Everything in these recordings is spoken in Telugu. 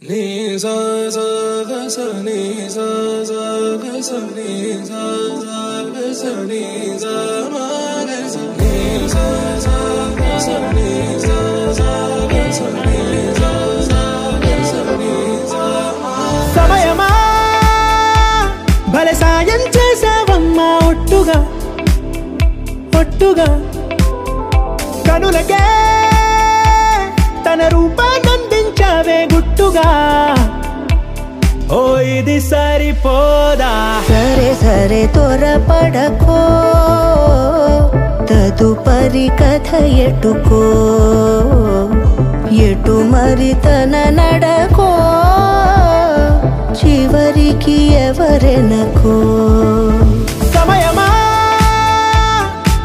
Ni sa sa ga sa ni sa sa ga sa ni sa sa ga sa ni sa ma ga sa ni sa sa ga sa ni sa sa ga sa ni sa sa ga sa ni sa ma సమయమా భలే సాయం చేసావమ్మా ఒట్టుగా ఒట్టుగా కనులకే తన రూపాన్నందించావే గుట్టుగా ఓ ఇది సరిపోదా సరే సరే త్వరపడకో తదుపరి కథ ఎటుకో ఎటు మరి తన నడకో చివరికి ఎవరెనకో సమయమా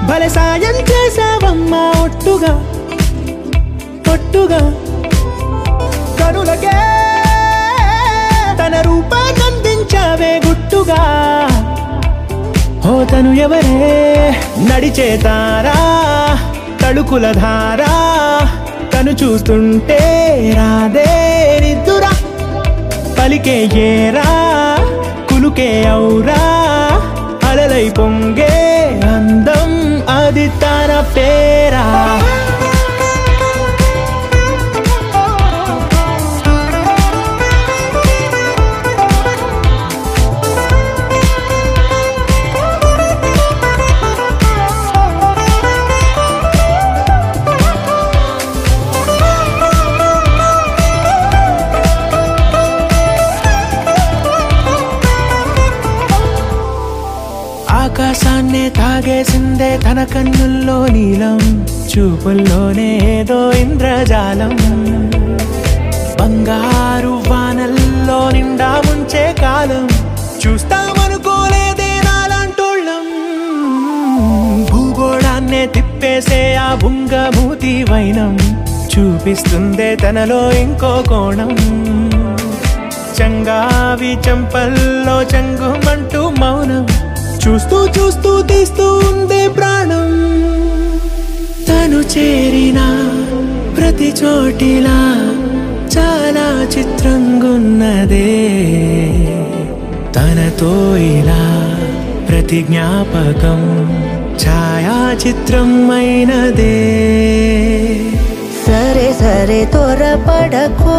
భలే సాయం చేసావమ్మా ఒట్టుగా ఒట్టుగా కనులకే తన రూపాన్నందించావే గుట్టుగా ఓ తను ఎవరే నడిచే తారా తళుకుల ధారా తను చూస్తుంటే రాదే నిద్దురా పలికే ఏరా కులుకే ఔరా అలలై పొంగే అందం అది తన పేరా ఆకాశాన్నే తాగేసిందే తన కన్నుల్లో నీలం చూపుల్లోనే ఏదో ఇంద్రజాలం బంగారు వానల్లో నిండా ముంచే కాలం చూస్తామనుకోలేదే నాలాంటోళ్ళం భూగోళాన్నే తిప్పేసే ఆ బుంగమూతి వైనం చూపిస్తుందే తనలో ఇంకో కోణం చంగావి చంపల్లో చంగుమంటూ మౌనం చూస్తూ చూస్తూ తీస్తూ ఉందే ప్రాణం తను చేరిన ప్రతి చోటిలా చాలా చిత్రంగున్నదే తనతో ఇలా ప్రతి జ్ఞాపకం ఛాయాచిత్రం అయినదే సరే సరే త్వరపడకో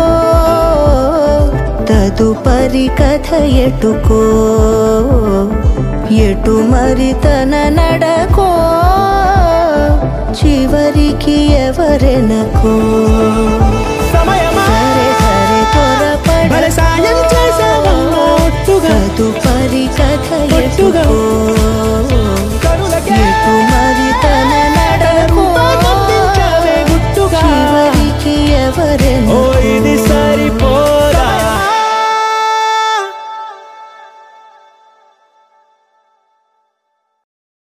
తదుపరి కథ ఎటుకో ఎటు మరి తన నడకో చివరికి ఎవరెనకో